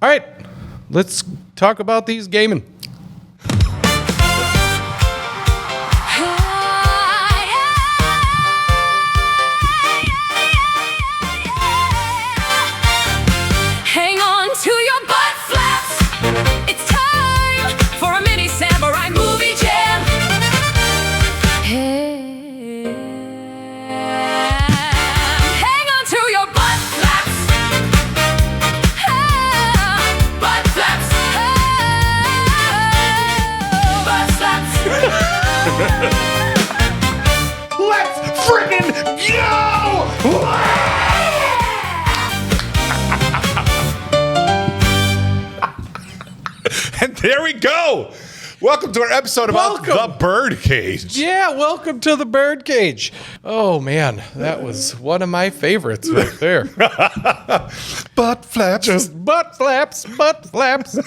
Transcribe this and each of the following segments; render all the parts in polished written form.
All right, let's talk about these gaming. Hang on to your butt flaps. It's time for a mini samurai movie jam. Hang on to your butt flaps. Butt flaps. Butt flaps. Let's freaking go! And there we go. Welcome to our episode about the Birdcage. Yeah, welcome to the Birdcage. Oh, man, that was one of my favorites right there. Butt flaps. Just butt flaps, butt flaps.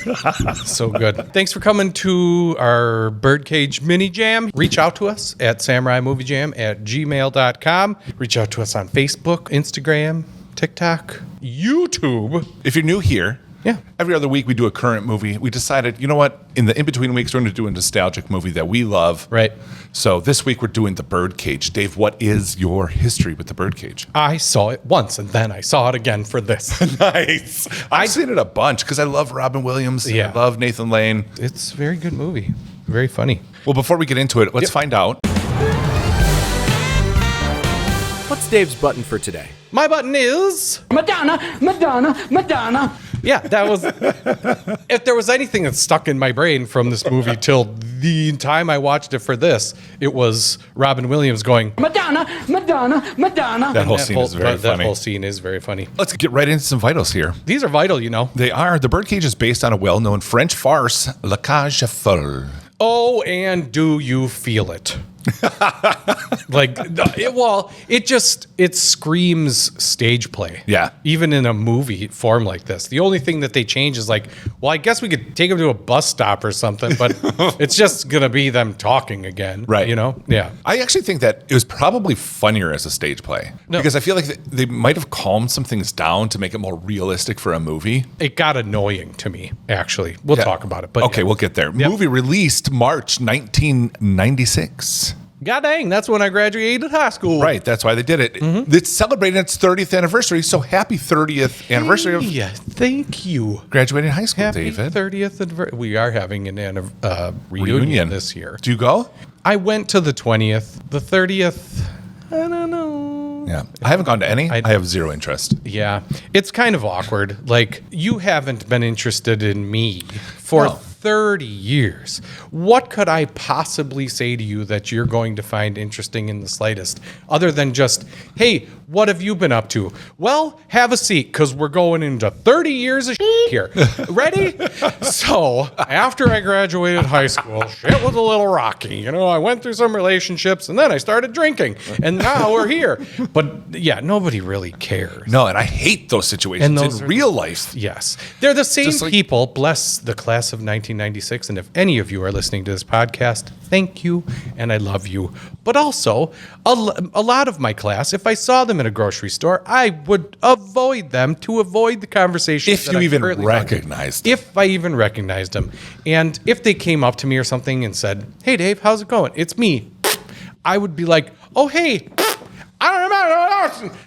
So good. Thanks for coming to our Birdcage mini jam. Reach out to us at samuraimoviejam@gmail.com. Reach out to us on Facebook, Instagram, TikTok, YouTube. If you're new here, Yeah. every other week we do a current movie. We decided, you know what? In the in-between weeks, we're going to do a nostalgic movie that we love. Right. So this week we're doing The Birdcage. Dave, what is your history with The Birdcage? I saw it once, and then I saw it again for this. Nice. I've seen it a bunch because I love Robin Williams. Yeah. I love Nathan Lane. It's a very good movie. Very funny. Well, before we get into it, let's find out. What's Dave's button for today? My button is... Madonna, Madonna, Madonna. Yeah, that was... If there was anything that stuck in my brain from this movie till the time I watched it for this, it was Robin Williams going... Madonna, Madonna, Madonna. That whole scene is very funny. That whole scene is very funny. Let's get right into some vitals here. These are vital, you know. They are. The Birdcage is based on a well-known French farce, La Cage aux Folles. Oh, and do you feel it? It screams stage play. Yeah. Even in a movie form like this. The only thing that they change is like, well, I guess we could take them to a bus stop or something, but it's just going to be them talking again. Right. You know? Yeah. I actually think that it was probably funnier as a stage play. No. Because I feel like they might have calmed some things down to make it more realistic for a movie. It got annoying to me, actually. We'll talk about it. But Okay, yeah. we'll get there. Yep. Movie released March 1996. God dang, that's when I graduated high school. Right, that's why they did it. It's celebrating its 30th anniversary, so happy 30th anniversary of Yeah, thank you. graduating high school, Happy David. 30th anniversary. We are having an reunion this year. Do you go? I went to the 20th. The 30th, I don't know. Yeah. I haven't gone to any. I have zero interest. Yeah, it's kind of awkward. Like, you haven't been interested in me for No. 30 years. What could I possibly say to you that you're going to find interesting in the slightest, other than just, hey, what have you been up to? Well, have a seat, because we're going into 30 years of here. Ready? So, after I graduated high school, shit was a little rocky. You know, I went through some relationships, and then I started drinking, and now we're here. But, yeah, nobody really cares. No, and I hate those situations And those in are- real life. Yes. They're the same Just like- people, bless the class of 1996. And if any of you are listening to this podcast, thank you and I love you. But also, a lot of my class, if I saw them in a grocery store, I would avoid them to avoid the conversation. If you even recognized them. If I even recognized them. And if they came up to me or something and said, hey, Dave, how's it going? It's me. I would be like, oh, hey, I don't remember.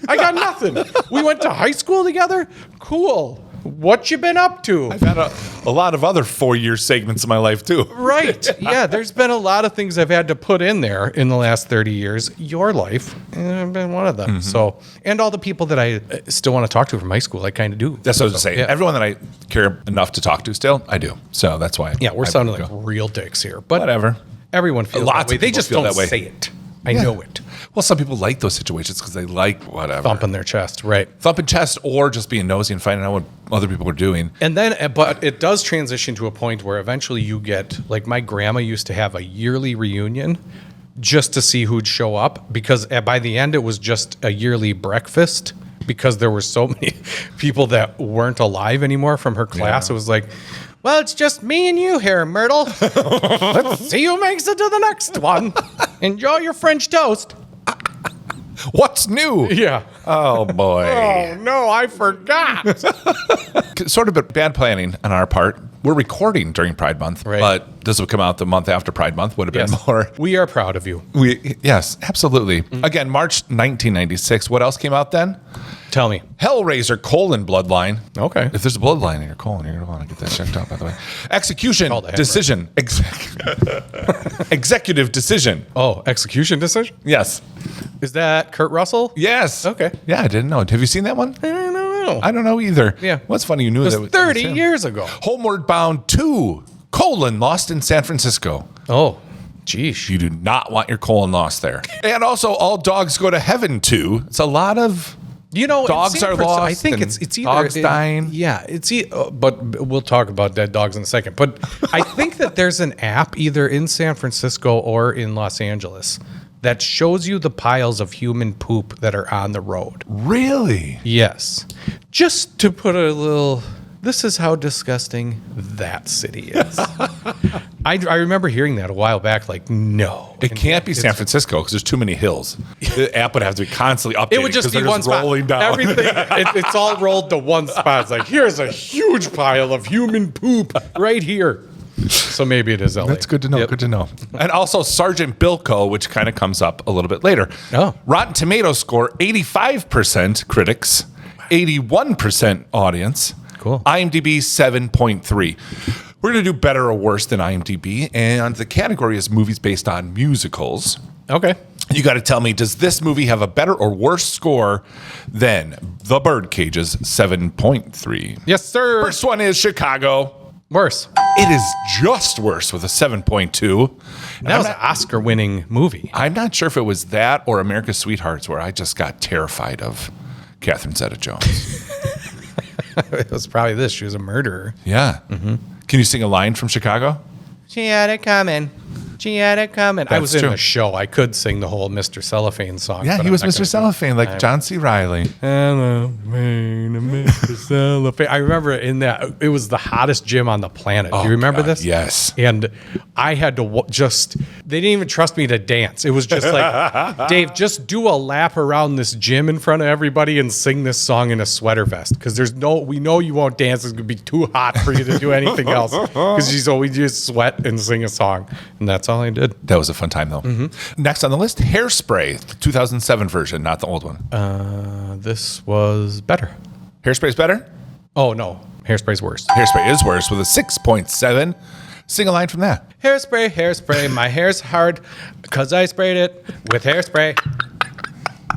I got nothing. We went to high school together? Cool. What you been up to? I've had a lot of other 4-year segments in my life, too. Right. Yeah, there's been a lot of things I've had to put in there in the last 30 years. Your life has been one of them. Mm-hmm. So, and all the people that I still want to talk to from high school, I kind of do. That's what I was going to say. Yeah. Everyone that I care enough to talk to still, I do. So that's why. Yeah, we're I sounding would like go. real dicks here. But Whatever. everyone feels Lots that way. of They people just feel don't that way. say it. I Yeah. know it. Well, some people like those situations because they like whatever. Thumping their chest, right. Thumping chest or just being nosy and finding out what other people are doing. And then, but it does transition to a point where eventually you get, like my grandma used to have a yearly reunion just to see who'd show up, because by the end it was just a yearly breakfast because there were so many people that weren't alive anymore from her class. Yeah. It was like, well, it's just me and you here, Myrtle. Let's see who makes it to the next one. Enjoy your French toast. What's new? Yeah. Oh, boy. Oh, no, I forgot. Sort of bad planning on our part. We're recording during Pride Month, Right. but this would come out the month after Pride Month. Would have been Yes. more. We are proud of you. Yes, absolutely. Again, March 1996. What else came out then? Tell me. Hellraiser: Bloodline. Okay. If there's a bloodline in your colon, you're going to want to get that checked out, by the way. Execution Called a Decision. Executive Decision. Oh, Execution Decision? Yes. Is that Kurt Russell? Yes. Okay. Yeah, I didn't know. Have you seen that one? I don't know. I don't know either. Yeah. What's funny, you knew It that was 30 years ago. Homeward Bound 2: Lost in San Francisco. Oh, geez. You do not want your colon lost there. And also, All Dogs Go to Heaven 2. It's a lot of dogs in San are Francisco, lost. I think and it's either dogs dying. Yeah, but we'll talk about dead dogs in a second. But I think that there's an app either in San Francisco or in Los Angeles that shows you the piles of human poop that are on the road. Really? Yes. Just to put a little, this is how disgusting that city is. I remember hearing that a while back, like, no. It can't be San Francisco because there's too many hills. The app would have to be constantly updated. It would just be one spot. rolling down. Everything, it's all rolled to one spot. It's like, here's a huge pile of human poop right here. So maybe it is LA. That's good to know. Yep. Good to know. And also Sergeant Bilko, which kind of comes up a little bit later. Oh. Rotten Tomatoes score 85% critics, 81% audience. Cool. IMDb 7.3. We're going to do better or worse than IMDb, and the category is movies based on musicals. Okay. You got to tell me, does this movie have a better or worse score than The Birdcage's 7.3? Yes, sir. First one is Chicago. Worse. It is just worse with a 7.2. That was an Oscar-winning movie. I'm not sure if it was that or America's Sweethearts, where I just got terrified of Catherine Zeta-Jones. It was probably this. She was a murderer. Yeah. Mm-hmm. Can you sing a line from Chicago? She had it coming. She had it coming. I was in true. a show. I could sing the whole Mr. Cellophane song. Yeah, but he I'm was not Mr. gonna Cellophane, like John C. Reilly. Hello, Mr. Cellophane. I remember in that, it was the hottest gym on the planet. Do you remember this? Yes. And I had to they didn't even trust me to dance. It was just like, Dave, just do a lap around this gym in front of everybody and sing this song in a sweater vest. Because we know you won't dance. It's going to be too hot for you to do anything else. Because we just sweat and sing a song. And that's all I did. That was a fun time, though. Mm-hmm. Next on the list, Hairspray, the 2007 version, not the old one. This was better. Hairspray's better? Oh, no. Hairspray's worse. Hairspray is worse with a 6.7. Sing a line from that. Hairspray, hairspray, my hair's hard because I sprayed it with hairspray.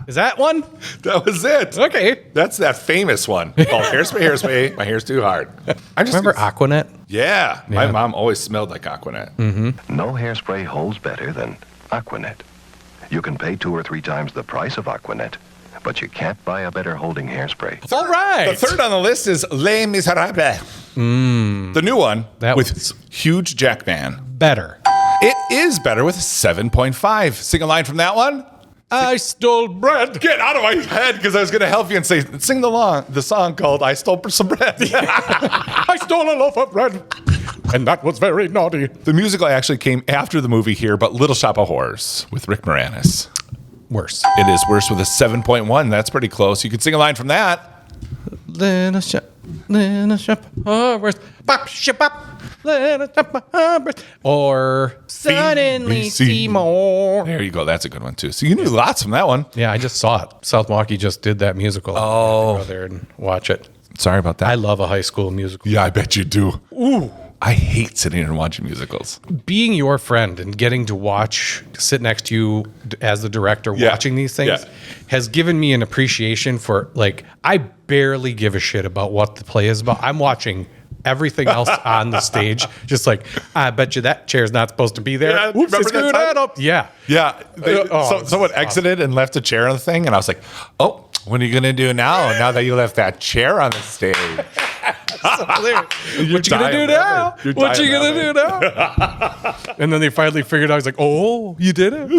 Is that one? That was it. Okay. That's that famous one called Hairspray, Hairspray, my hair's too hard. I just Remember Aquanet? Yeah. My mom always smelled like Aquanet. No hairspray holds better than Aquanet. You can pay 2 or 3 times the price of Aquanet, but you can't buy a better holding hairspray. All right. The third on the list is Les Miserables. The new one That with was- Hugh Jackman. Better. It is better with 7.5. Sing a line from that one. I stole bread. Get out of my head, because I was going to help you and say, sing the song called I Stole Some Bread. I stole a loaf of bread. And that was very naughty. The musical actually came after the movie here, but Little Shop of Horrors with Rick Moranis. Worse. It is worse with a 7.1. That's pretty close. You could sing a line from that. Little shop of horrors. Bop, ship, bop. Little shop of horrors. Or suddenly Seymour. There you go. That's a good one, too. So you knew lots from that one. Yeah, I just saw it. South Milwaukee just did that musical. Oh. Go there and watch it. Sorry about that. I love a high school musical. Yeah, I bet you do. Ooh. I hate sitting and watching musicals. Being your friend and getting to sit next to you as the director watching these things has given me an appreciation for, like, I barely give a shit about what the play is about. I'm watching everything else on the stage. Just like, I bet you that chair's not supposed to be there. Yeah, Oops, I remember screwed that time? that up. Yeah. Yeah. Someone exited and left a chair on the thing, and I was like, oh, what are you going to do now that you left that chair on the stage? What you gonna do now? What you gonna do now? And then they finally figured out. I was like, "Oh, you did it."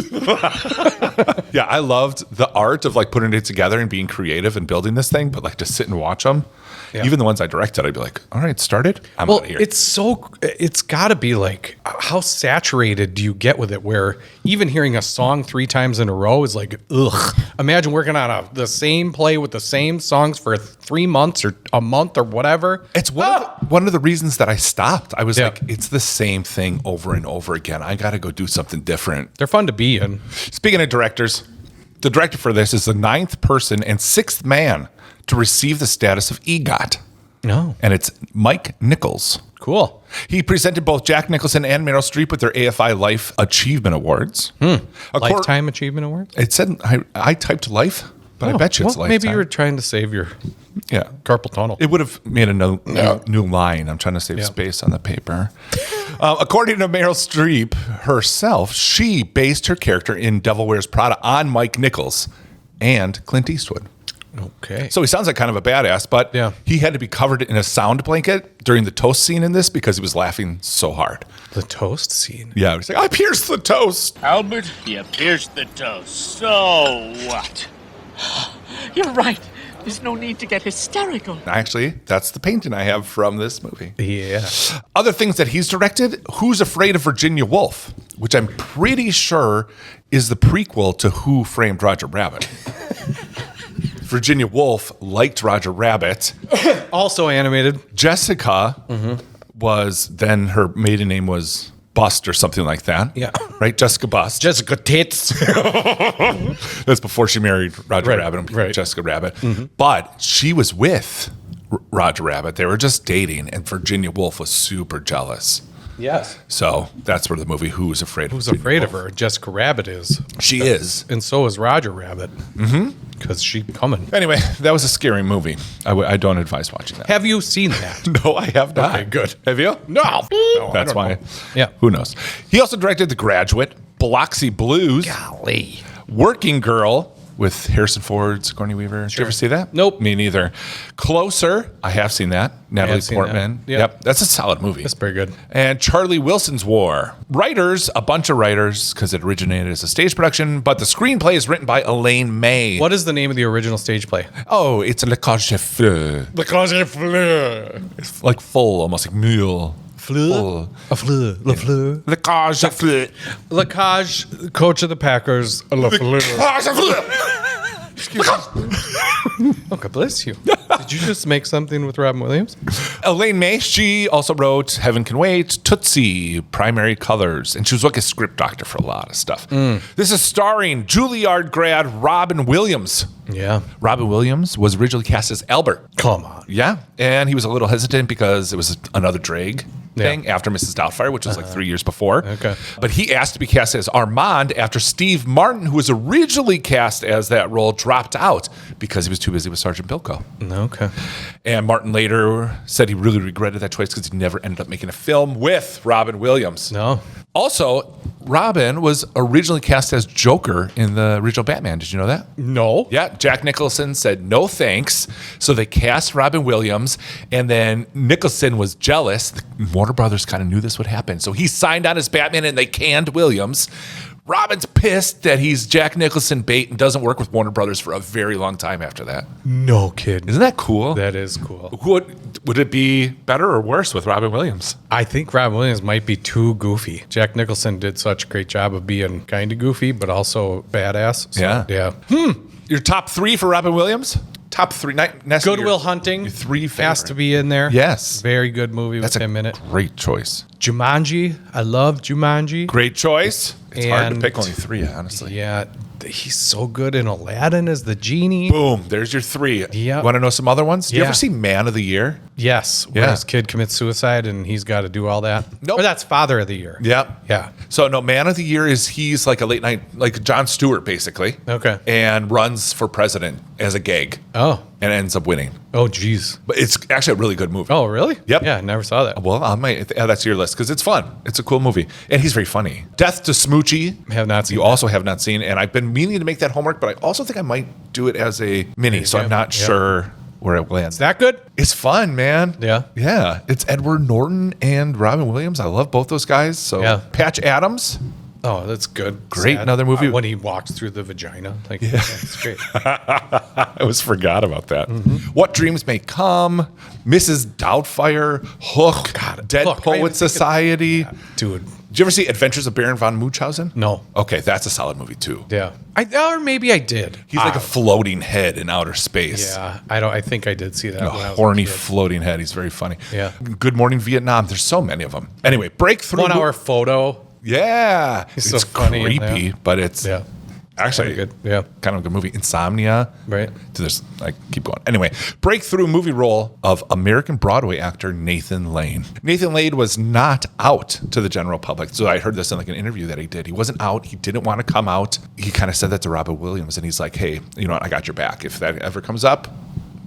Yeah, I loved the art of like putting it together and being creative and building this thing, but like to sit and watch them. Yeah. Even the ones I directed, I'd be like, all right, started. I'm out of here. It's got to be like, how saturated do you get with it where even hearing a song 3 times in a row is like, ugh. Imagine working on the same play with the same songs for 3 months or a month or whatever. It's one of the reasons that I stopped. I was Yeah. like, it's the same thing over and over again. I got to go do something different. They're fun to be in. Speaking of directors, the director for this is the 9th person and 6th man to receive the status of EGOT. No. And it's Mike Nichols. Cool. He presented both Jack Nicholson and Meryl Streep with their AFI Life Achievement Awards. Lifetime Achievement Award? It said, I typed life, but I bet you it's lifetime. Maybe you were trying to save your yeah. carpal tunnel. It would have made a new line. I'm trying to save space on the paper. According to Meryl Streep herself, she based her character in Devil Wears Prada on Mike Nichols and Clint Eastwood. Okay. So he sounds like kind of a badass, but Yeah. he had to be covered in a sound blanket during the toast scene in this because he was laughing so hard. The toast scene. Yeah, he's like, I pierced the toast. Albert, you pierced the toast. So what? You're right. There's no need to get hysterical. Actually, that's the painting I have from this movie. Yeah. Other things that he's directed, Who's Afraid of Virginia Woolf, which I'm pretty sure is the prequel to Who Framed Roger Rabbit. Virginia Woolf liked Roger Rabbit. Also animated. Jessica was then her maiden name was Bust or something like that. Yeah. Right? Jessica Bust. Jessica Tits. That's before she married Roger Right, Rabbit and right. Jessica Rabbit. But she was with Roger Rabbit. They were just dating, and Virginia Woolf was super jealous. Yes. So that's where the movie Who's Afraid of Who's Virginia afraid of Woolf. her? Jessica Rabbit is. She is. And so is Roger Rabbit. Mm-hmm. Because she coming. Anyway, that was a scary movie. I don't advise watching that. Have you seen that? No, I have not. Okay, good. Have you? No. That's why. Yeah. Who knows? He also directed The Graduate, Biloxi Blues, Golly. Working Girl with Harrison Ford, Sigourney Weaver. Did you ever see that? Nope. Me neither. Closer, I have seen that. Natalie seen Portman. that. Yep. That's a solid movie. That's pretty good. And Charlie Wilson's War. Writers, a bunch of writers, because it originated as a stage production, but the screenplay is written by Elaine May. What is the name of the original stage play? Oh, it's a Le Cage de Fleur. Le Cage Fleur. It's like full, almost like mule. Full. A fleur. Le Fleur. Le Cage de Fleur. Le Cage, coach of the Packers. Le Fleur. Cage de Fleur. Oh, God bless you. Did you just make something with Robin Williams? Elaine May, she also wrote Heaven Can Wait, Tootsie, Primary Colors, and she was like a script doctor for a lot of stuff. This is starring Juilliard grad Robin Williams. Yeah. Robin Williams was originally cast as Albert. Come on. Yeah, and he was a little hesitant because it was another drag Yeah. thing after Mrs. Doubtfire, which was like 3 years before. Okay. But he asked to be cast as Armand after Steve Martin, who was originally cast as that role, dropped out because he was too busy with Sergeant Bilko. Okay. And Martin later said he really regretted that choice because he never ended up making a film with Robin Williams. No. Also, Robin was originally cast as Joker in the original Batman. Did you know that? No. Yeah, Jack Nicholson said no thanks. So they cast Robin Williams, and then Nicholson was jealous. Warner Brothers kind of knew this would happen. So he signed on as Batman, and they canned Williams. Robin's pissed that he's Jack Nicholson bait and doesn't work with Warner Brothers for a very long time after that. No kid. Isn't that cool? That is cool. Would it be better or worse with Robin Williams? I think Robin Williams might be too goofy. Jack Nicholson did such a great job of being kind of goofy, but also badass. So, Yeah. Yeah. Your top 3 for Robin Williams? Top 3. Goodwill Hunting. Your 3 has favorite. to be in there. Yes. Very good movie That's with a him in it. great choice. Jumanji. I love Jumanji. Great choice. It's hard to And- pick only 3, honestly. Yeah. He's so good in Aladdin as the genie. Boom. There's your 3. Yeah. Want to know some other ones? Do you Yeah. ever see Man of the Year? Yes. Where Yeah. his kid commits suicide and he's got to do all that. Nope. Or that's Father of the Year. Yep. Yeah. So no, Man of the Year is he's like a late night, like Jon Stewart basically. Okay. And runs for president as a gag Oh. and ends up winning. Oh, geez. But it's actually a really good movie. Oh, really? Yep. Yeah, I never saw that. Well, I might add that to your list because it's fun. It's a cool movie. And he's very funny. Death to Smoochie. Have not seen You that. also have not seen. And I've been meaning to make that homework, but I also think I might do it as a mini. So I'm not Yeah. sure where it lands. Is that good? It's fun, man. Yeah. Yeah. It's Edward Norton and Robin Williams. I love both those guys. So Yeah. Patch Adams. Oh, that's good. Great. Another movie. When he walks through the vagina. Like, yeah. That's great. I always forgot about that. What Dreams May Come, Mrs. Doubtfire, Hook, Dead Hook. I Poet even think Society. Dude. Did you ever see Adventures of Baron von Munchausen? No. Okay, that's a solid movie too. Yeah. Or maybe I did. He's like a floating head in outer space. Yeah. I think I did see that. A when I was horny a kid. floating head. He's very funny. Yeah. Good Morning Vietnam. There's so many of them. Anyway, Breakthrough. 1 hour photo. Yeah. He's it's so funny in creepy, that. but it's Yeah. actually Good. Yeah. kind of a good movie. Insomnia. Right. There's like keep going. Anyway, breakthrough movie role of American Broadway actor Nathan Lane. Nathan Lane was not out to the general public. So I heard this in like an interview that he did. He wasn't out. He didn't want to come out. He kind of said that to Robin Williams, and he's like, "Hey, you know what? I got your back. If that ever comes up,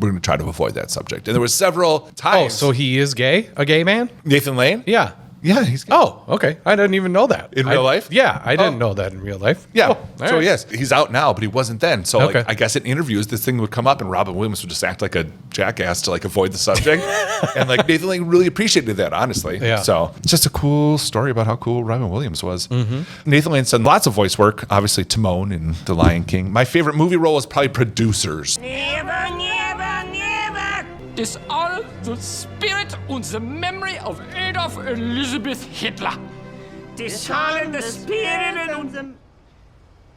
we're going to try to avoid that subject." And there was several Oh, times. so he is gay? A gay man? Nathan Lane? Yeah. Yeah, he's gay. Oh, okay. I didn't even know that. In real life? Yeah, I didn't Oh. know that in real life. Yeah. Oh, all So right. yes, he's out now, but he wasn't then. So Okay. like, I guess in interviews, this thing would come up, and Robin Williams would just act like a jackass to like avoid the subject. And like Nathan Lane really appreciated that, honestly. Yeah. So it's just a cool story about how cool Robin Williams was. Mm-hmm. Nathan Lane's done lots of voice work. Obviously, Timon in The Lion King. My favorite movie role is probably Producers. Dishonor the spirit and the memory of Adolf Elizabeth Hitler. Dishonor the spirit and the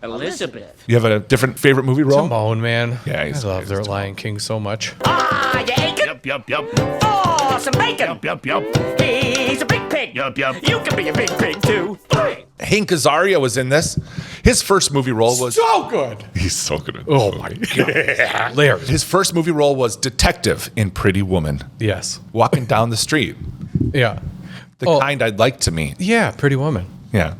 Elizabeth. You have a different favorite movie role? Timon, man. Yeah, he's- I love he's their Timon. Lion King so much. Ah, you aching? Yup. For some bacon. Yup. He's a big pig. Yup. You can be a big pig too. Hank Azaria was in this. His first movie role was... So good. He's so good. Oh my god. Hilarious. His first movie role was detective in Pretty Woman. Yes. Walking down the street. Yeah. The Oh. kind I'd like to meet. Yeah, Pretty Woman. Yeah.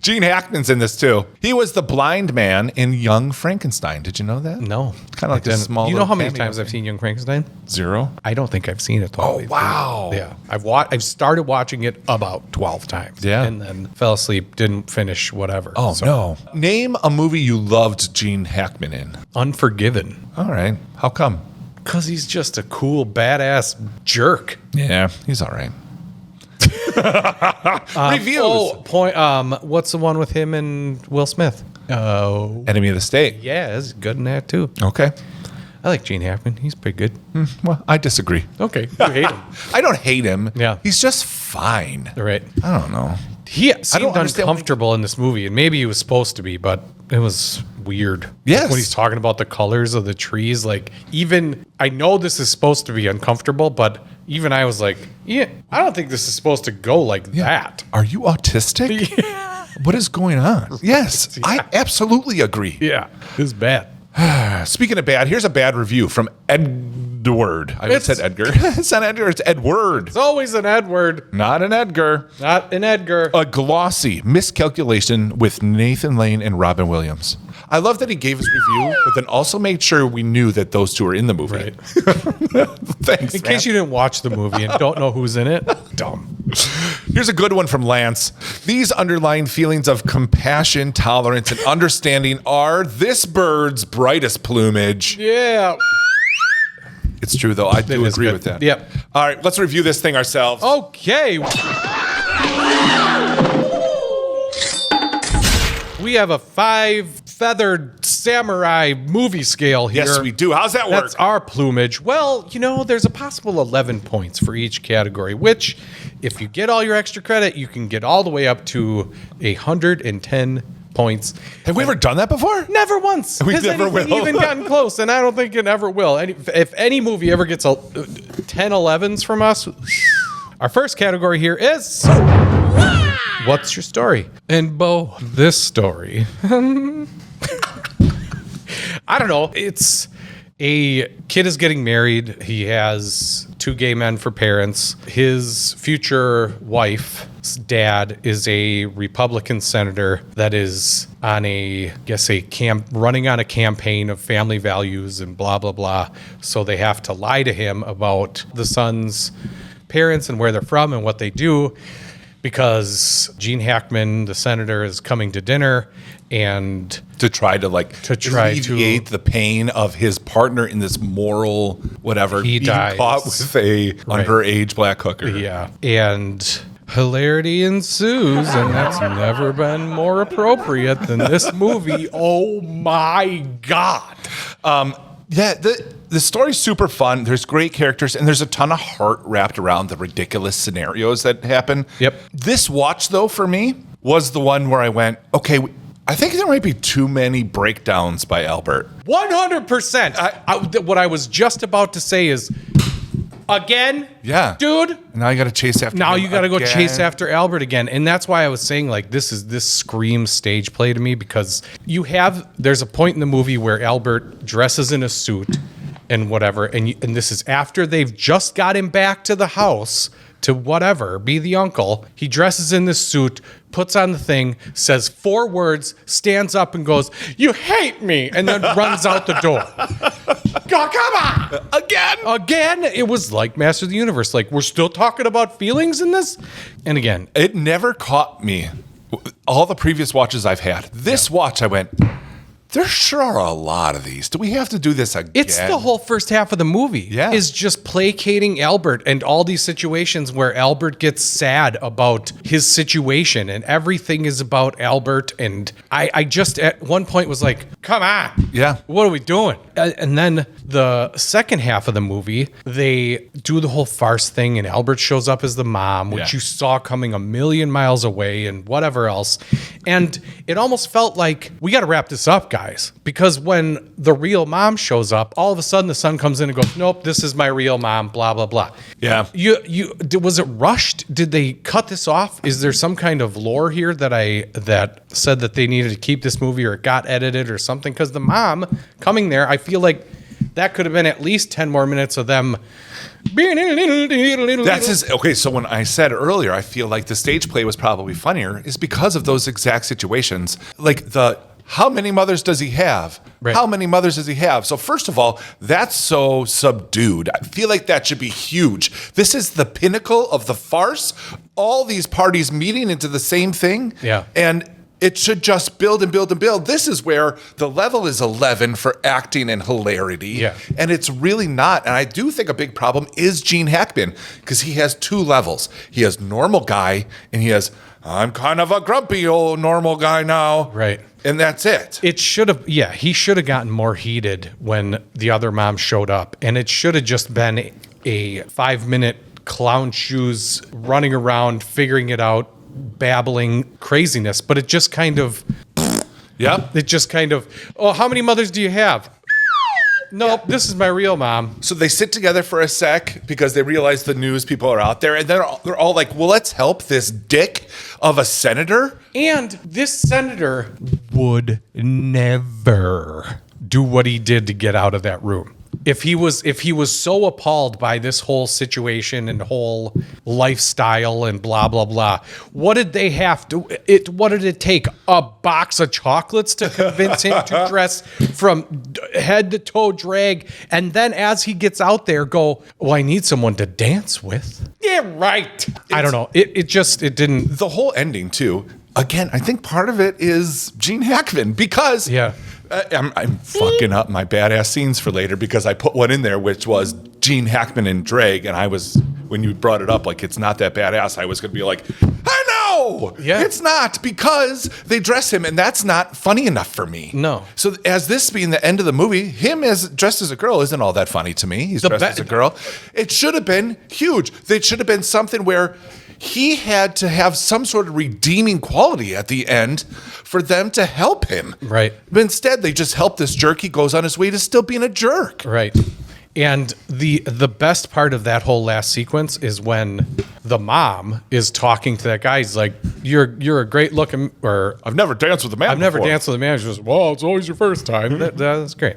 Gene Hackman's in this too. He was the blind man in Young Frankenstein. Did you know that? No. Kind of like I a didn't. small You know little how many cameo. times I've seen Young Frankenstein? 0? I don't think I've seen it all the way through. wow. Yeah. I've started watching it about 12 times. Yeah. And then fell asleep, didn't finish whatever. Oh, So, no. Name a movie you loved Gene Hackman in. Unforgiven. All right. How come? Because he's just a cool, badass jerk. Yeah, he's all right. Reviews. What's the one with him and Will Smith? Oh. Enemy of the State. Yeah, he's good in that too. Okay. I like Gene Hackman. He's pretty good. Well, I disagree. Okay. You hate him. I don't hate him. Yeah. He's just fine. Right. I don't know. He seemed understand uncomfortable in this movie, and maybe he was supposed to be, but it was weird. Yes. Like when he's talking about the colors of the trees, like even I know this is supposed to be uncomfortable, but even I was like, yeah, I don't think this is supposed to go like that. Are you autistic? What is going on? Yes, I absolutely agree. Yeah, it's bad. Speaking of bad, here's a bad review from Edward. I It's- said Edgar. It's not Edgar, it's Edward. It's always an Edward, Not an Edgar. not an Edgar. A glossy miscalculation with Nathan Lane and Robin Williams. I love that he gave his review, but then also made sure we knew that those two are in the movie. Right. Thanks, In case you didn't watch the movie and don't know who's in it, dumb. Here's a good one from Lance. These underlying feelings of compassion, tolerance, and understanding are this bird's brightest plumage. Yeah. It's true, though. I do is agree good. with that. Yep. All right, let's review this thing ourselves. Okay. We have a 5-feathered samurai movie scale here. Yes, we do. How's that work? That's our plumage. Well, there's a possible 11 points for each category, which, if you get all your extra credit, you can get all the way up to 110 points. Have we ever done that before? Never once We has never anything will. even gotten close, and I don't think it ever will. If any movie ever gets 10 11s from us, our first category here is... What's your story? And Bo, this story... I don't know. It's a kid is getting married. He has 2 gay men for parents. His future wife's dad is a Republican senator that is on running on a campaign of family values and blah, blah, blah. So they have to lie to him about the son's parents and where they're from and what they do, because Gene Hackman, the senator, is coming to dinner and To try to alleviate the pain of his partner in this moral whatever. He being dies. caught with a underage black hooker. yeah, and Hilarity ensues, and that's never been more appropriate than this movie. Oh my God. Yeah, the story's super fun. There's great characters, and there's a ton of heart wrapped around the ridiculous scenarios that happen. Yep. This watch, though, for me, was the one where I went, okay, I think there might be too many breakdowns by Albert. 100%. What I was just about to say is, again, Yeah. dude. Now you got to chase after Now him you got to go again. chase after Albert again. And that's why I was saying, like, this screams stage play to me, because there's a point in the movie where Albert dresses in a suit and whatever. And this is after they've just got him back to the house to whatever, be the uncle. He dresses in this suit, puts on the thing, says 4 words, stands up and goes, "You hate me," and then runs out the door. Go, come on! Again, it was like Master of the Universe. Like, we're still talking about feelings in this? And again, It never caught me. All the previous watches I've had. This watch, I went, there sure are a lot of these. Do we have to do this again? it's the whole first half of the movie. Yeah. Is just placating Albert and all these situations where Albert gets sad about his situation and everything is about Albert. And I just at one point was like, come on. Yeah. What are we doing? And then the second half of the movie, they do the whole farce thing and Albert shows up as the mom, which Yeah. you saw coming a million miles away and whatever else. And it almost felt like, we got to wrap this up, guys. Because when the real mom shows up, all of a sudden the son comes in and goes, nope, this is my real mom, blah, blah, blah. Yeah. Was it rushed? Did they cut this off? Is there some kind of lore here that said that they needed to keep this movie or it got edited or something? Because the mom coming there, I feel like that could have been at least 10 more minutes of them. Okay, so when I said earlier, I feel like the stage play was probably funnier, is because of those exact situations. Like how many mothers does he have? Right. How many mothers does he have? So first of all, that's so subdued. I feel like that should be huge. This is the pinnacle of the farce. All these parties meeting into the same thing. Yeah. And it should just build and build and build. This is where the level is 11 for acting and hilarity. Yeah. And it's really not. And I do think a big problem is Gene Hackman, because he has 2 levels. He has normal guy, and he has, I'm kind of a grumpy old normal guy now. Right. And that's it. It should have, he should have gotten more heated when the other mom showed up. And it should have just been a 5-minute clown shoes running around, figuring it out, babbling craziness. But it just kind of, oh, how many mothers do you have? Nope, this is my real mom. So they sit together for a sec because they realize the news people are out there, and they're all like, well, let's help this dick of a senator. And this senator would never do what he did to get out of that room. If he was so appalled by this whole situation and whole lifestyle and blah blah blah, what did they have to? What did it take? A box of chocolates to convince him to dress from head to toe drag, and then as he gets out there, go, well, I need someone to dance with. Yeah, right. I don't know. It didn't. The whole ending too. Again, I think part of it is Gene Hackman, because I'm fucking up my badass scenes for later, because I put one in there which was Gene Hackman and drag, and I was, when you brought it up, like it's not that badass, I was gonna be like, I know, it's not, because they dress him, and that's not funny enough for me. No. So as this being the end of the movie, him as dressed as a girl isn't all that funny to me. He's dressed as a girl. It should have been huge. It should have been something where he had to have some sort of redeeming quality at the end for them to help him. Right. But instead, they just help this jerk. He goes on his way to still being a jerk. Right. And the best part of that whole last sequence is when the mom is talking to that guy. He's like, you're a great looking, or I've never danced with a man I've never before. danced with a man. She goes, well, it's always your first time. That's great.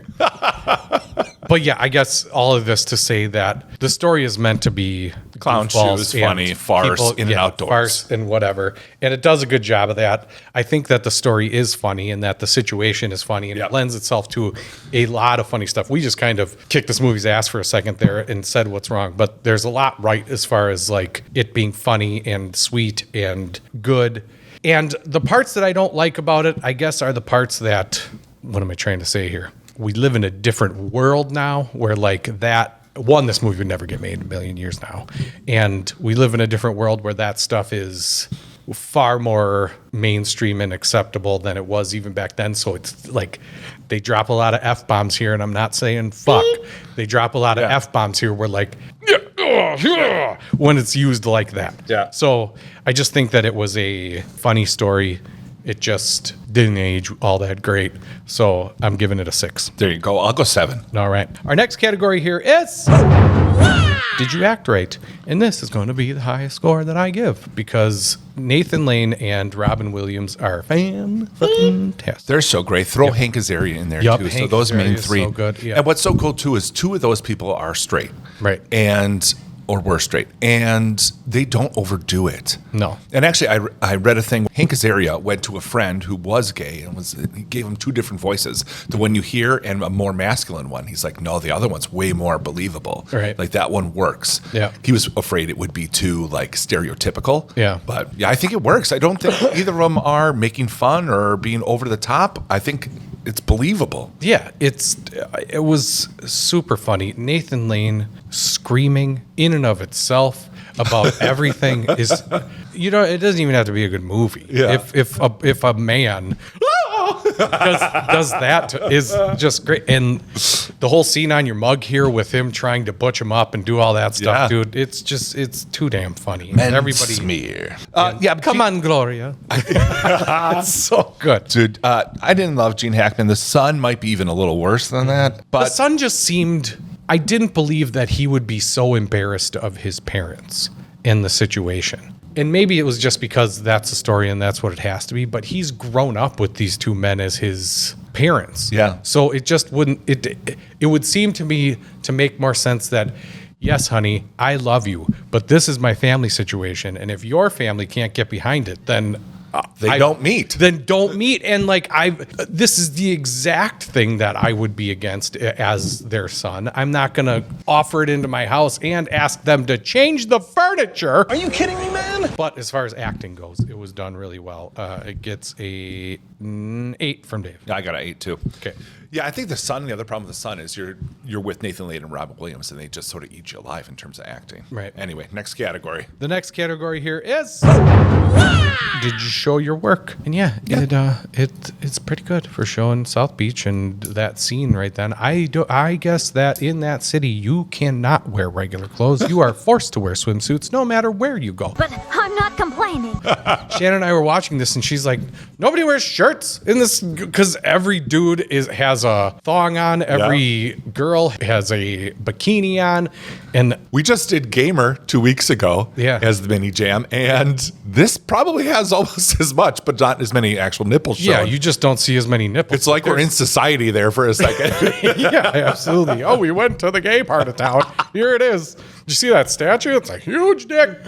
But yeah, I guess all of this to say that the story is meant to be Clown goofballs shoes, and funny, farce, in and outdoors. Farce and whatever. And it does a good job of that. I think that the story is funny and that the situation is funny, and it lends itself to a lot of funny stuff. We just kind of kicked this movie's ass for a second there and said what's wrong, but there's a lot right as far as like it being funny and sweet and good. And the parts that I don't like about it, I guess, are the parts that, what am I trying to say here? We live in a different world now where like that one, this movie would never get made in a million years now. And we live in a different world where that stuff is far more mainstream and acceptable than it was even back then. So it's like they drop a lot of F-bombs here, and I'm not saying fuck. They drop a lot of F-bombs here where like, when it's used like that. Yeah. So I just think that it was a funny story. It just didn't age all that great. So I'm giving it a 6. There you go. I'll go 7. All right. Our next category here is Did You Act Right? And this is going to be the highest score that I give because Nathan Lane and Robin Williams are fantastic. They're so great. Throw Hank Azaria in there too. So Hank those Azaria main is 3. so good. Yeah. And what's so cool too is 2 of those people are straight. Right. Or were straight. And they don't overdo it. No. And actually, I read a thing. Hank Azaria went to a friend who was gay and he gave him 2 different voices. The one you hear and a more masculine one. He's like, no, the other one's way more believable. Right. Like that one works. Yeah. He was afraid it would be too like stereotypical. Yeah. But yeah, I think it works. I don't think either of them are making fun or being over the top. I think it's believable. Yeah, it was super funny. Nathan Lane screaming in and of itself about everything is, it doesn't even have to be a good movie. Yeah. If a man does that is just great. And the whole scene on your mug here with him trying to butch him up and do all that stuff, dude, it's too damn funny. And everybody smear. come on, Gloria. It's so good. Dude, I didn't love Gene Hackman. The son might be even a little worse than that. But The son just seemed, I didn't believe that he would be so embarrassed of his parents in the situation. And maybe it was just because that's the story and that's what it has to be, but he's grown up with these 2 men as his parents. Yeah. So it just wouldn't, it would seem to me to make more sense that, yes, honey, I love you, but this is my family situation. And if your family can't get behind it, then they don't meet. Then don't meet. And like this is the exact thing that I would be against as their son. I'm not going to offer it into my house and ask them to change the furniture. Are you kidding me, man? But as far as acting goes, it was done really well. It gets a 8 from Dave. I got an 8 too. Okay. Yeah, I think the son. The other problem with the son is you're with Nathan Lane and Robin Williams, and they just sort of eat you alive in terms of acting. Right. Anyway, next category. The next category here is Did you show your work? And it's pretty good for showing South Beach and that scene right then. I guess that in that city you cannot wear regular clothes. You are forced to wear swimsuits no matter where you go. But I'm not complaining. Shannon and I were watching this and she's like, nobody wears shirts in this because every dude has a thong on, every girl has a bikini on, and we just did Gamer 2 weeks ago as the mini jam, and this probably has almost as much, but not as many actual nipples shown. Yeah, you just don't see as many nipples. It's like we're in society there for a second. Yeah, absolutely. Oh, we went to the gay part of town. Here it is. Did you see that statue? It's a huge dick.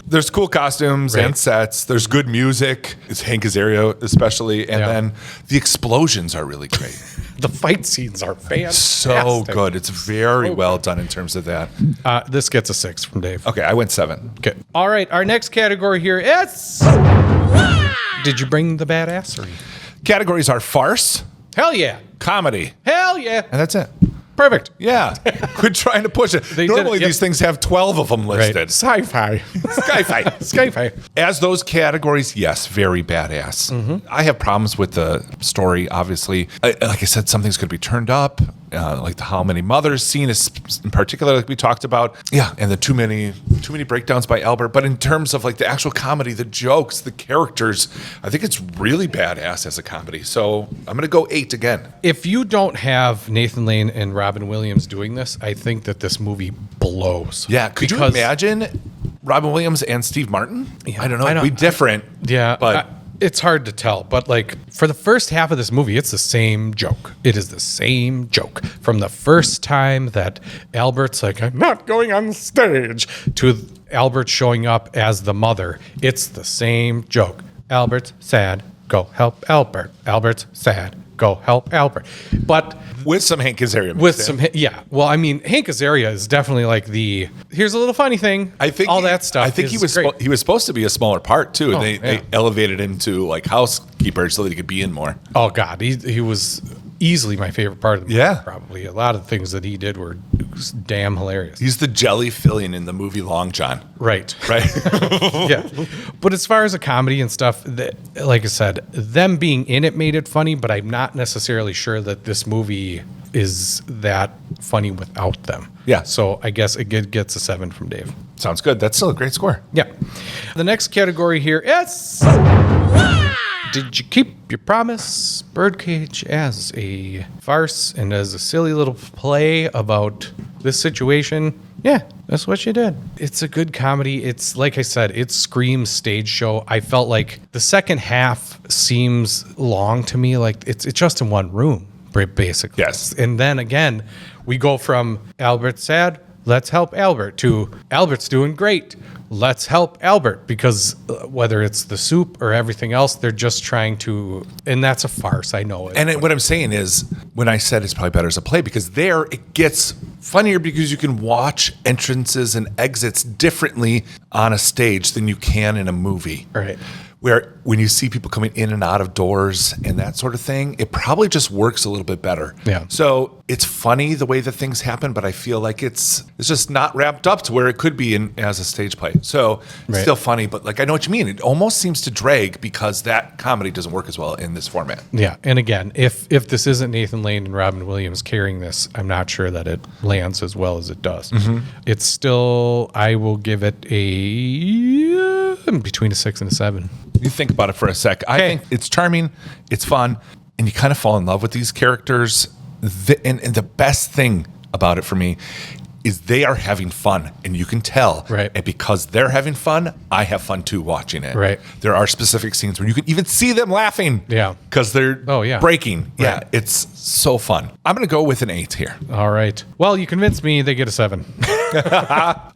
There's cool costumes and sets. There's good music. It's Hank Azaria especially. And then the explosions are really great. The fight scenes are fantastic. So good. It's very well done in terms of that. This gets a 6 from Dave. Okay, I went 7. Okay. All right, our next category here is Did you bring the badassery? Categories are farce, Hell yeah. comedy, Hell yeah. and that's it. Perfect. Yeah. Quit trying to push it. Normally these things have 12 of them listed. Right. Sci-fi. Sci-fi. Sci-fi. As those categories, yes, very badass. I have problems with the story, obviously. Like I said, something's going to be turned up, like the How Many Mothers scene is in particular, like we talked about. Yeah, and the too many breakdowns by Albert. But in terms of like the actual comedy, the jokes, the characters, I think it's really badass as a comedy. So I'm going to go 8 again. If you don't have Nathan Lane and Robin Williams doing this, I think that this movie blows. Yeah, could you imagine Robin Williams and Steve Martin? Yeah, I don't know. It'd be different. Yeah, but it's hard to tell. But like for the first half of this movie, it's the same joke. It is the same joke from the first time that Albert's like, I'm not going on stage, to Albert showing up as the mother. It's the same joke. Albert's sad. Go help Albert. Albert's sad. Go help Albert. But with some Hank Azaria. Well, I mean, Hank Azaria is definitely like here's a little funny thing. I think all that stuff. I think he was supposed to be a smaller part too. They elevated him to like housekeeper so that he could be in more. Oh God, he was easily my favorite part of the movie. Yeah. Probably. A lot of things that he did were damn hilarious. He's the jelly filling in the movie Long John. Right. Right? Yeah. But as far as a comedy and stuff, like I said, them being in it made it funny, but I'm not necessarily sure that this movie is that funny without them. Yeah. So I guess it gets a 7 from Dave. Sounds good. That's still a great score. Yeah. The next category here is Did you keep your promise? Birdcage as a farce and as a silly little play about this situation. Yeah, that's what you did. It's a good comedy. It's like I said, it screams stage show. I felt like the second half seems long to me. Like it's just in one room, basically. Yes. And then again, we go from Albert's sad, let's help Albert, to Albert's doing great, let's help Albert, because whether it's the soup or everything else, they're just trying to, and that's a farce, I know it. And what I'm saying is, when I said it's probably better as a play, because there it gets funnier because you can watch entrances and exits differently on a stage than you can in a movie. Right. Where when you see people coming in and out of doors and that sort of thing, it probably just works a little bit better. Yeah. So it's funny the way that things happen, but I feel like it's just not wrapped up to where it could be as a stage play. So it's still funny, but like I know what you mean. It almost seems to drag because that comedy doesn't work as well in this format. Yeah, and again, if this isn't Nathan Lane and Robin Williams carrying this, I'm not sure that it lands as well as it does. It's still, I will give it a between a 6 and a 7. You think about it for a sec. I think it's charming, it's fun, and you kind of fall in love with these characters. And the best thing about it for me is they are having fun, and you can tell. Right. And because they're having fun, I have fun too watching it. Right. There are specific scenes where you can even see them laughing. Yeah. Because they're breaking. Yeah. Right. It's so fun. I'm going to go with an 8 here. All right. Well, you convinced me. They get a 7.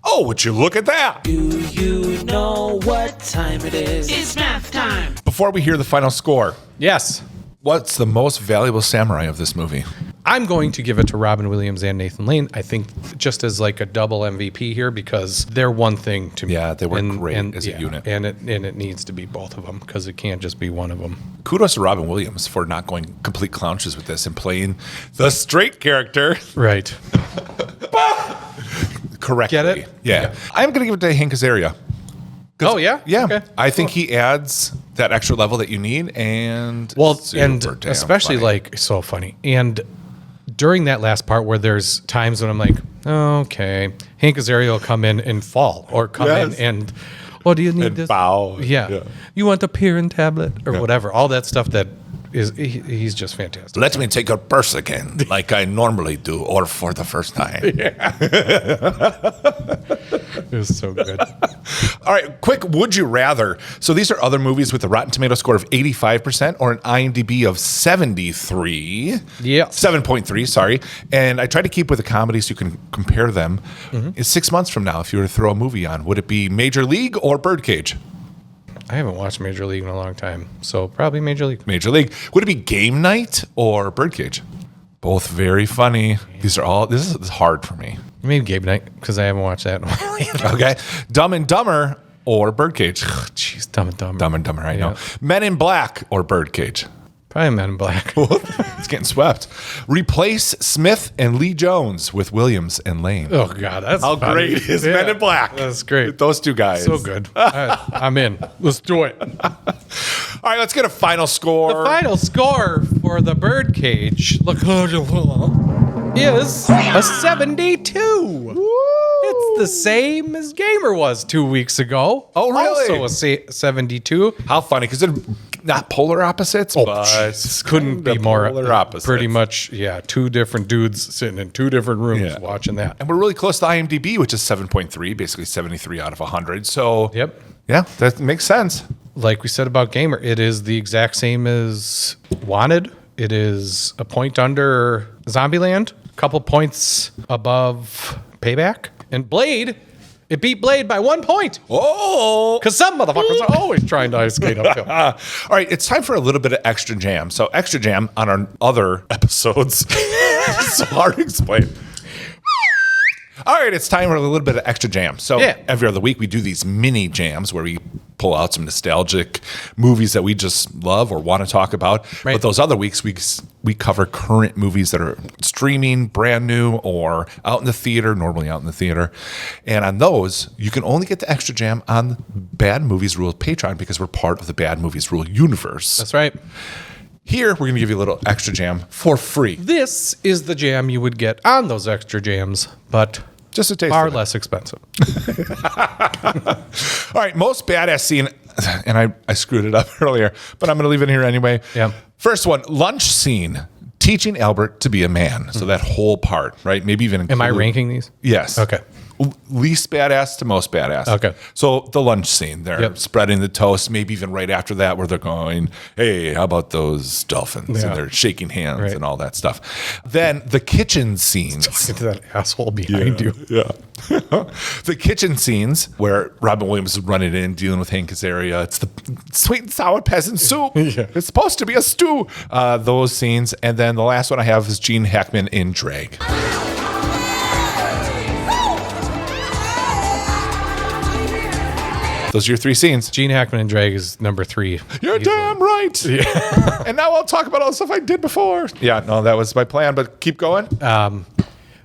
Oh, would you look at that? Do you know what time it is? It's math time. Before we hear the final score, Yes. what's the most valuable samurai of this movie? I'm going to give it to Robin Williams and Nathan Lane. I think just as like a double MVP here because they're one thing to me. Yeah, they work great as a unit. And it needs to be both of them because it can't just be one of them. Kudos to Robin Williams for not going complete clownshes with this and playing the straight character Right. correctly. Get it? Yeah. I'm going to give it to Hank Azaria. Oh, yeah? Yeah. Okay. I think he adds that extra level that you need and And super damn especially funny. like so funny. And during that last part where there's times when I'm like, oh, okay, Hank Azaria will come in and fall or come in and, oh, do you need And this? bow. Yeah. You want the Pirin tablet or whatever. All that stuff that is, he's just fantastic. Let me take your purse again, like I normally do, or for the first time. It was so good. All right, quick would you rather. So these are other movies with a Rotten Tomato score of 85% or an IMDb of 73. Yeah. 7.3, sorry. And I try to keep with the comedy so you can compare them. It's 6 months from now, if you were to throw a movie on, would it be Major League or Birdcage? I haven't watched Major League in a long time, so probably Major League. Major League. Would it be Game Night or Birdcage? Both very funny. These are all, this is hard for me. Maybe Gabe Night because I haven't watched that in a while either. Okay. Dumb and Dumber or Birdcage? Jeez, Dumb and Dumber. Dumb and Dumber, I know. Men in Black or Birdcage? Probably Men in Black. It's getting swept. Replace Smith and Lee Jones with Williams and Lane. Oh, God. That's How funny. great is Men in Black? That's great. Those two guys. So good. I'm in. Let's do it. All right, let's get a final score. The final score for the Birdcage is a 72. It's the same as Gamer was 2 weeks ago. Oh, really? Also a 72. How funny, because they're not polar opposites, but Jeez, couldn't be more polar opposites. Pretty much, yeah. Two different dudes sitting in two different rooms watching that. And we're really close to IMDb, which is 7.3, basically 73 out of 100. So, Yep. yeah, that makes sense. Like we said about Gamer, it is the exact same as Wanted. It is a point under Zombieland, a couple points above Payback. And Blade, it beat Blade by 1 point. Oh! Because some motherfuckers are always trying to ice skate uphill. All right, it's time for a little bit of Extra Jam. So, Extra Jam on our other episodes. It's so hard to explain. All right, it's time for a little bit of extra jam. So Yeah. every other week we do these mini jams where we pull out some nostalgic movies that we just love or want to talk about. Right. But those other weeks we cover current movies that are streaming, brand new, or out in the theater, normally out in the theater. And on those, you can only get the extra jam on Bad Movies Rule Patreon because we're part of the Bad Movies Rule universe. That's right. Here, we're going to give you a little extra jam for free. This is the jam you would get on those extra jams, but Just a taste far of it. less expensive. All right, most badass scene, and I screwed it up earlier, but I'm going to leave it here anyway. Yeah. First one, lunch scene, teaching Albert to be a man. So that whole part, right? Maybe even Am I include- ranking these? Yes. Okay. Least badass to most badass. Okay. So the lunch scene, they're Yep. spreading the toast, maybe even right after that where they're going, hey, how about those dolphins? Yeah. And they're shaking hands Right. and all that stuff. Then the kitchen scenes. Talking to that asshole behind you. Yeah. The kitchen scenes where Robin Williams is running in, dealing with Hank Azaria. It's the sweet and sour peasant soup. Yeah. It's supposed to be a stew. Those scenes. And then the last one I have is Gene Hackman in drag. Those are your three scenes. Gene Hackman and Drag is number 3. You're damn right. Yeah. And now I'll talk about all the stuff I did before. Yeah, no, that was my plan, but keep going.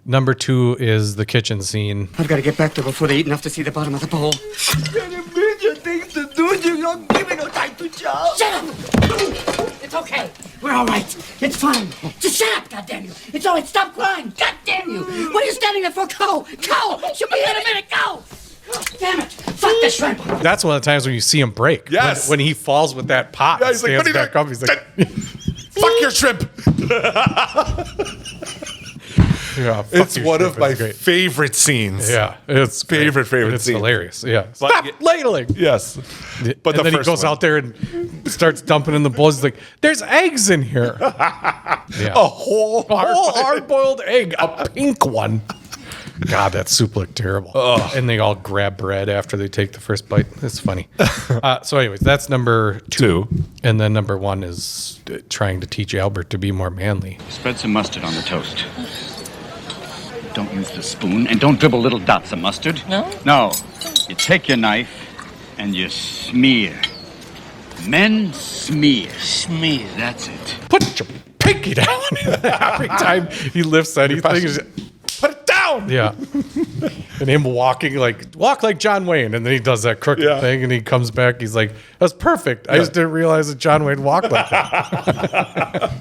Number 2 is the kitchen scene. I've got to get back there before they eat enough to see the bottom of the bowl. things to do. You don't give me no time to job. Shut up! It's okay. We're all right. It's fine. Just shut up, goddamn you. It's all right. Stop crying. Goddamn you. What are you standing there for? Go! Go! She'll be here in a minute. Go! Damn it. Fuck the shrimp. That's one of the times when you see him break. Yes. When he falls with that pot Yeah, and he's like, stands "What are you back up. He's like, Fuck your shrimp. yeah, fuck It's your one shrimp. of my It's great. favorite scenes. Yeah, it's great. Favorite It's scene. hilarious. Yeah. But- Stop ladling. Yes. But And then he goes out there and starts dumping in the bowls. He's like, there's eggs in here. Yeah. A whole hard-boiled egg, a pink one. God, that soup looked terrible. And they all grab bread after they take the first bite. It's funny. So anyways, that's number 2. And then number 1 is trying to teach Albert to be more manly. Spread some mustard on the toast. Don't use the spoon, and don't dribble little dots of mustard. No? No. You take your knife, and you smear. Men smear. Smear, that's it. Put your pinky down. Every time he lifts anything, he's just, Put it down. yeah. And him walk like John Wayne. And then he does that crooked thing and he comes back. He's like, that's perfect. I just didn't realize that John Wayne walked like that.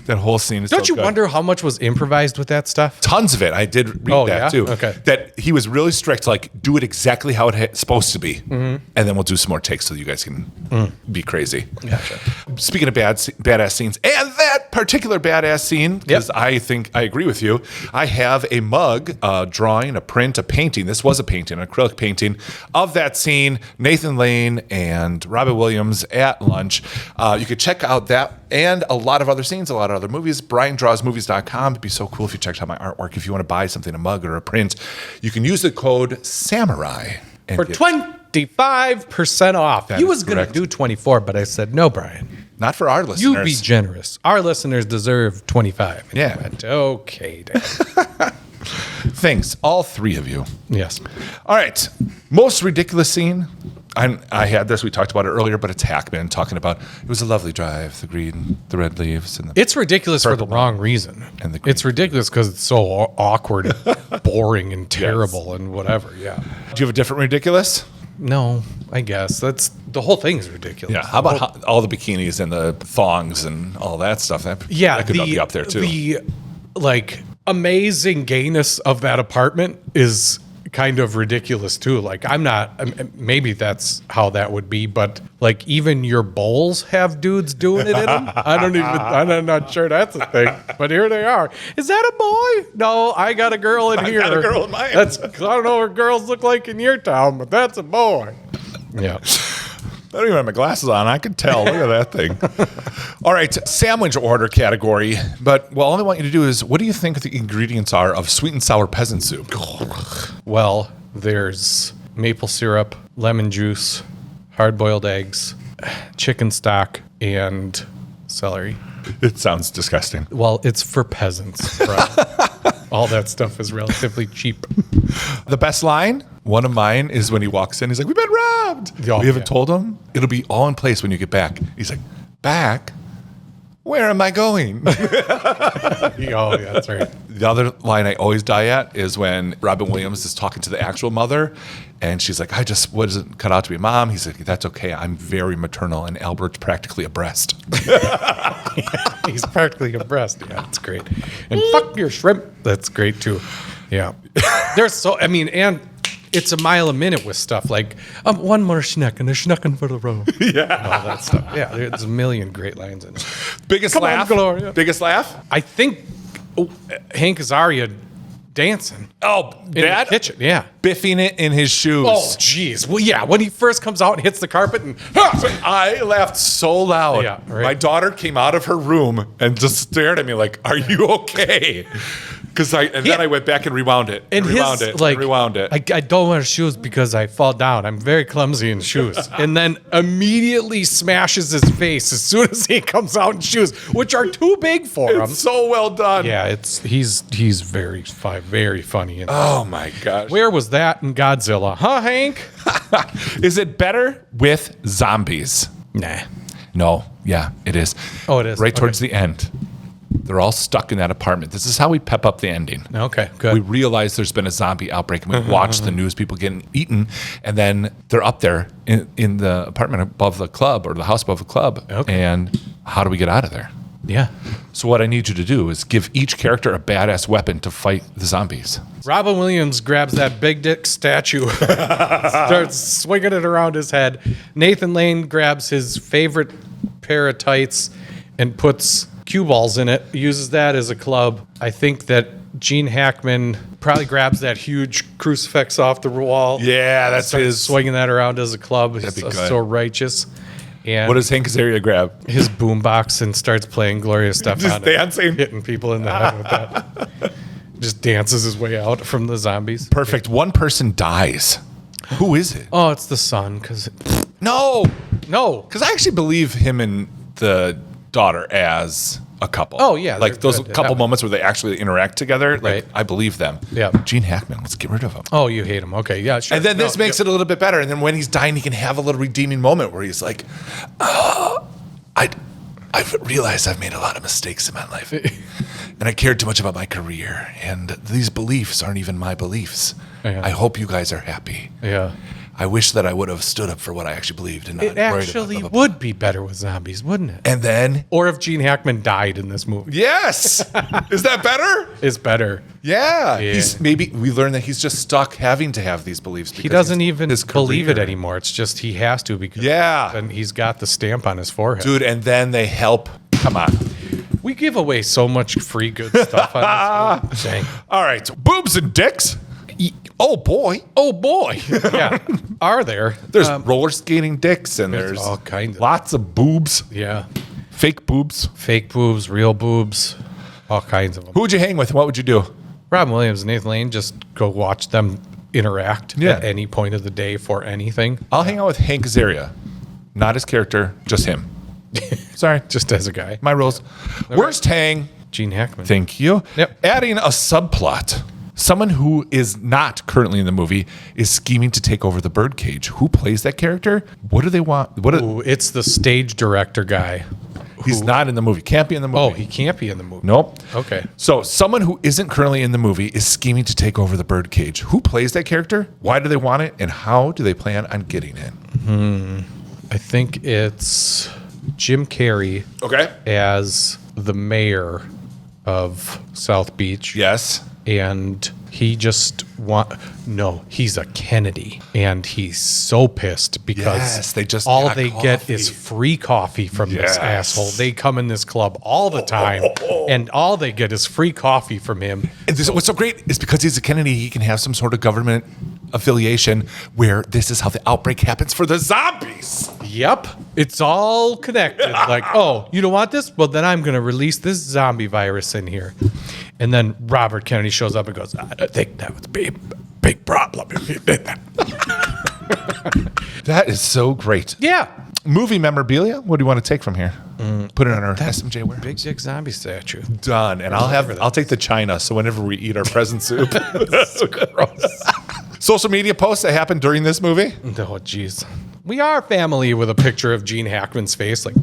That whole scene is Don't so you good. wonder how much was improvised with that stuff? Tons of it. I did read that yeah? too. Okay. That he was really strict, like do it exactly how it's supposed to be, Mm-hmm. and then we'll do some more takes so you guys can be crazy. Gotcha. Speaking of badass scenes, and that particular badass scene, because I think I agree with you. I have a mug, a drawing, a print, a painting. This was a painting, an acrylic painting of that scene. Nathan Lane and Robin Williams at lunch. You could check out that and a lot of other scenes, a lot of other movies. BrianDrawsMovies.com. It'd be so cool if you checked out my artwork. If you want to buy something, a mug or a print, you can use the code SAMURAI. and For get- 25% off. That He is was going to correct. do 24, but I said, no, Brian. Not for our listeners. You be generous. Our listeners deserve 25. And Yeah. he went, okay, Dad. Thanks, all three of you. Yes. All right. Most ridiculous scene. I had this. We talked about it earlier, but it's Hackman talking about it was a lovely drive, the green, the red leaves, and the It's ridiculous for the wrong reason. And the green. It's ridiculous because it's so awkward, and boring, and terrible, and whatever. Yeah. Do you have a different ridiculous? No, I guess that's the whole thing is ridiculous. Yeah. How about all the bikinis and the thongs and all that stuff? That could be up there too. The amazing gayness of that apartment is kind of ridiculous too. Like maybe that's how that would be, but like even your bowls have dudes doing it in them. I'm not sure that's a thing, but here they are. Is that a boy? No, I got a girl in here. I got a girl in mine. I don't know what girls look like in your town, but that's a boy. Yeah. I don't even have my glasses on. I can tell. Look at that thing. All right, sandwich order category. But all I want you to do is, what do you think the ingredients are of sweet and sour peasant soup? Well, there's maple syrup, lemon juice, hard-boiled eggs, chicken stock, and celery. It sounds disgusting. Well, it's for peasants, Brian. All that stuff is relatively cheap. The best line, one of mine, is when he walks in. He's like, "We've been robbed." Oh, We haven't told him. It'll be all in place when you get back. He's like, "Back? Where am I going?" Oh, yeah, that's right. The other line I always die at is when Robin Williams is talking to the actual mother, and she's like, "I just wasn't cut out to be a mom." He's like, "That's okay. I'm very maternal, and Albert's practically a breast." He's practically abreast. Yeah, that's great. And fuck your shrimp. That's great too. Yeah. And it's a mile a minute with stuff like one more schnecken for the road. Yeah. And all that stuff. Yeah, there's a million great lines in it. Biggest Come on, laugh? Gloria. Biggest laugh? I think Hank Azaria dancing. Oh, in the kitchen. Yeah. Biffing it in his shoes. Oh, jeez. Well, yeah. When he first comes out and hits the carpet and I laughed so loud. Yeah, right. My daughter came out of her room and just stared at me like, "Are you okay?" Then I went back and rewound it. And rewound it. I don't wear shoes because I fall down. I'm very clumsy in shoes. And then immediately smashes his face as soon as he comes out in shoes, which are too big for him. It's so well done. Yeah, he's very funny. Oh my gosh. Where was that in Godzilla? Huh, Hank? Is it better with zombies? Nah. No. Yeah, it is. Oh, it is. Right towards the end. They're all stuck in that apartment. This is how we pep up the ending. Okay, good. We realize there's been a zombie outbreak, and we watch the news people getting eaten, and then they're up there in the apartment above the club or the house above the club. Okay. And how do we get out of there? Yeah. So what I need you to do is give each character a badass weapon to fight the zombies. Robin Williams grabs that big dick statue, starts swinging it around his head. Nathan Lane grabs his favorite pair of tights and puts cue balls in it, uses that as a club. I think that Gene Hackman probably grabs that huge crucifix off the wall. Yeah, that's starts his. swinging that around as a club. That'd be He's good. so righteous. And What does Hank Azaria grab? his boombox and starts playing Gloria Stefan. Just dancing. Hitting people in the head with that. Just dances his way out from the zombies. Perfect. One person dies. Who is it? Oh, it's the son. No, No. because I actually believe him and the daughter as a couple. Oh, yeah, like they're those good. couple That- moments where they actually interact together. Like, Right. I believe them. Yeah. Gene Hackman. Let's get rid of him. Oh, you hate him. Okay, yeah, sure. And then this makes it a little bit better. And then when he's dying, he can have a little redeeming moment where he's like, I've realized I've made a lot of mistakes in my life. And I cared too much about my career. And these beliefs aren't even my beliefs. Yeah. I hope you guys are happy. Yeah. I wish that I would have stood up for what I actually believed and not It worried about actually blah, blah, blah. would be better with zombies, wouldn't it? And then, Or if Gene Hackman died in this movie. yes, is that better? It's better. Yeah. Yeah. Maybe we learn that he's just stuck having to have these beliefs. He because doesn't even his believe it career. anymore. It's just he has to because Yeah. and he's got the stamp on his forehead. Dude, and then they help. Come on. We give away so much free good stuff on this movie. Dang. All right. Boobs and dicks. Oh, boy. Oh boy. Yeah. Are there? There's roller skating dicks and there's there's all kinds of- lots of boobs. Yeah. Fake boobs. Fake boobs, real boobs, all kinds of them. Who would you hang with? What would you do? Robin Williams and Nathan Lane, just go watch them interact Yeah. at any point of the day for anything. I'll hang out with Hank Azaria. Not his character, just him. Sorry. Just as a guy. My rules. Worst hang. Gene Hackman. Thank you. Yep. Adding a subplot. Someone who is not currently in the movie is scheming to take over the Birdcage. Who plays that character? What do they want? Ooh, it's the stage director guy. He's not in the movie. Can't be in the movie. Oh, he can't be in the movie. Nope. Okay. So someone who isn't currently in the movie is scheming to take over the Birdcage. Who plays that character? Why do they want it? And how do they plan on getting it? I think it's Jim Carrey Okay. as the mayor of South Beach. Yes. And he just he's a Kennedy, and he's so pissed because Yes, they just all got they get is coffee. free coffee from this Yes. asshole. They come in this club all the time, and all they get is free coffee from him. And what's so great is because he's a Kennedy, he can have some sort of government affiliation where this is how the outbreak happens for the zombies. Yep, it's all connected. Like, oh, you don't want this? Well, then I'm going to release this zombie virus in here. And then Robert Kennedy shows up and goes, I think that would be a big problem if you did that. That is so great. Yeah. Movie memorabilia. What do you want to take from here? Put it on our SMJ warehouse. Big Dick Zombie statue. Done. And I'll take the china. So whenever we eat our present soup. Gross. Social media posts that happened during this movie. Oh, jeez. We are family with a picture of Gene Hackman's face. Like,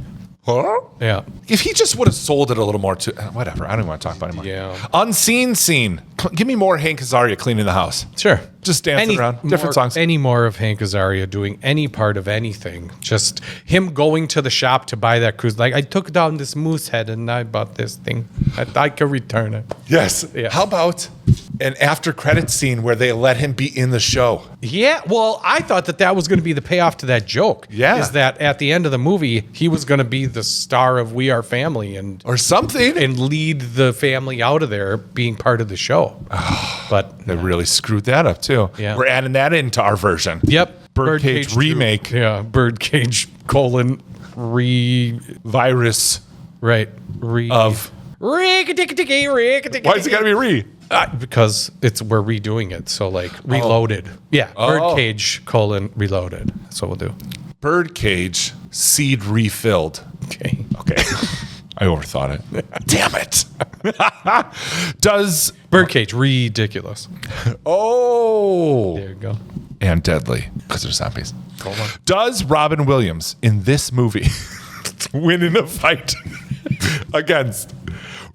Huh? yeah. If he just would have sold it a little more to whatever. I don't even want to talk about it anymore. Yeah. Unseen scene. Give me more Hank Azaria cleaning the house. Sure. Just dancing around. Different songs. Any more of Hank Azaria doing any part of anything. Just him going to the shop to buy that cruise. Like, I took down this moose head and I bought this thing. I could return it. Yes. Yeah. How about an after credit scene where they let him be in the show? Yeah, well, I thought that was going to be the payoff to that joke. Yeah. Is that at the end of the movie, he was going to be the star of We Are Family Or something. and lead the family out of there being part of the show. But They really screwed that up too. Yeah. We're adding that into our version. yep. Birdcage remake. 2. Yeah, Birdcage : Virus Right. of. Why is it got to be re? Because we're redoing it. So like reloaded. Yeah. Oh. Birdcage : reloaded. That's what we'll do. Birdcage seed refilled. Okay. Okay. I overthought it. Damn it. Does Birdcage ridiculous. Oh There you go. and deadly because they're zombies. Does Robin Williams in this movie win in a fight against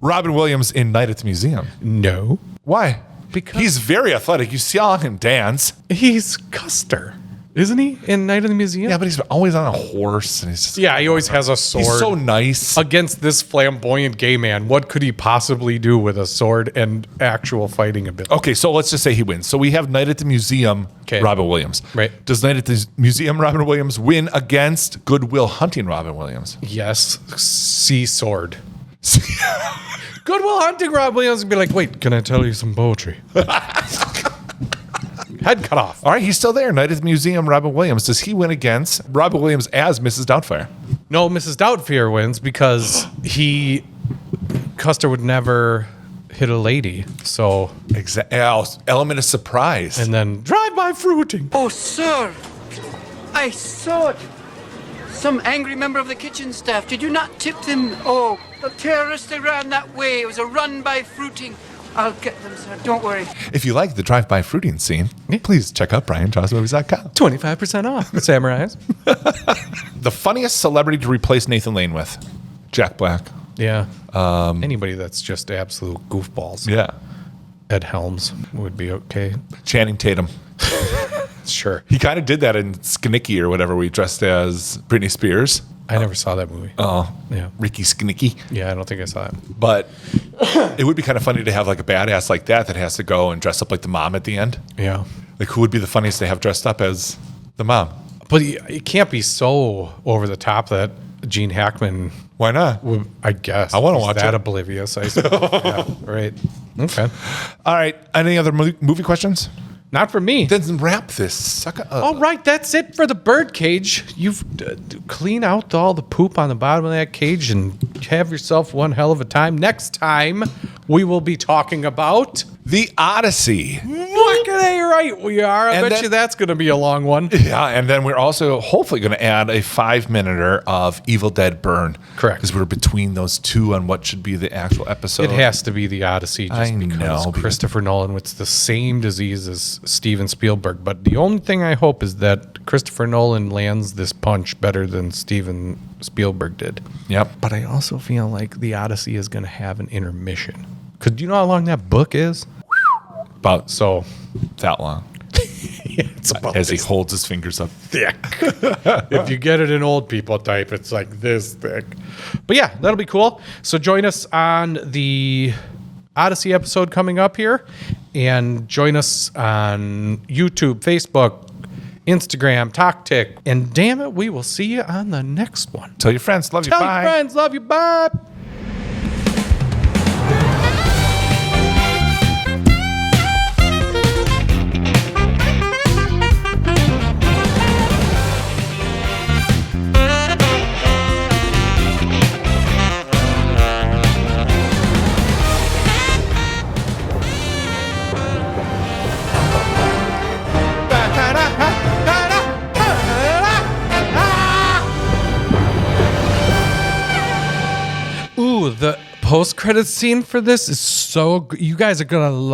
Robin Williams in Night at the Museum? No. Why? Because he's very athletic. You saw him dance. He's Custer, isn't he? In Night of the Museum? Yeah, but he's always on a horse, and he's just Yeah, he always has a sword. he's so nice. Against this flamboyant gay man, what could he possibly do with a sword and actual fighting ability? Okay, so let's just say he wins. So we have Night at the Museum, Okay. Robin Williams. Right. Does Night at the Museum, Robin Williams win against Goodwill Hunting, Robin Williams? Yes, sea sword. Goodwill Hunting Rob Williams would be like, wait, can I tell you some poetry? Head cut off. All right, he's still there. Night at the Museum, Robin Williams. Does he win against Robin Williams as Mrs. Doubtfire? No, Mrs. Doubtfire wins because Custer would never hit a lady. So, Element of surprise. and then drive-by fruiting. Oh, sir, I saw it. Some angry member of the kitchen staff. Did you not tip them? Oh, the terrorists, they ran that way. It was a run by fruiting. I'll get them, sir. Don't worry. If you like the drive-by fruiting scene, please check out BrianJawsMovies.com. 25% off. Samurais. The funniest celebrity to replace Nathan Lane with? Jack Black. Yeah. Anybody that's just absolute goofballs. Yeah. Ed Helms would be okay. Channing Tatum. Sure. He kind of did that in Sknicky or whatever, where he dressed as Britney Spears. I never saw that movie. Oh, Yeah. Ricky Sknicky. Yeah, I don't think I saw it. But it would be kind of funny to have like a badass like that has to go and dress up like the mom at the end. Yeah. Like, who would be the funniest to have dressed up as the mom? But it can't be so over the top that Gene Hackman Why not? would, I guess. I wanna He's watch that it. oblivious, I suppose. Yeah, right. Okay. All right. Any other movie questions? Not for me. Then wrap this sucker up. All right, that's it for the Birdcage. You've clean out all the poop on the bottom of that cage and have yourself one hell of a time. Next time, we will be talking about The Odyssey. Look at that, right we are. I And bet then- you that's going to be a long one. Yeah, and then we're also hopefully going to add a 5-minuter of Evil Dead Burn. Correct. Because we're between those two on what should be the actual episode. It has to be the Odyssey just I because know, because- Christopher Nolan with the same disease as Steven Spielberg. But the only thing I hope is that Christopher Nolan lands this punch better than Steven Spielberg did. Yep. But I also feel like the Odyssey is going to have an intermission. Because do you know how long that book is? About So that long. it's about As he this holds his fingers up. thick. If you get it in old people type, it's like this thick. But yeah, that'll be cool. So join us on the Odyssey episode coming up here. And join us on YouTube, Facebook, Instagram, TokTik. And damn it, we will see you on the next one. Tell your friends. Love you. Tell Bye. your friends, love you, bye. the post-credit scene for this is so. You guys are gonna love.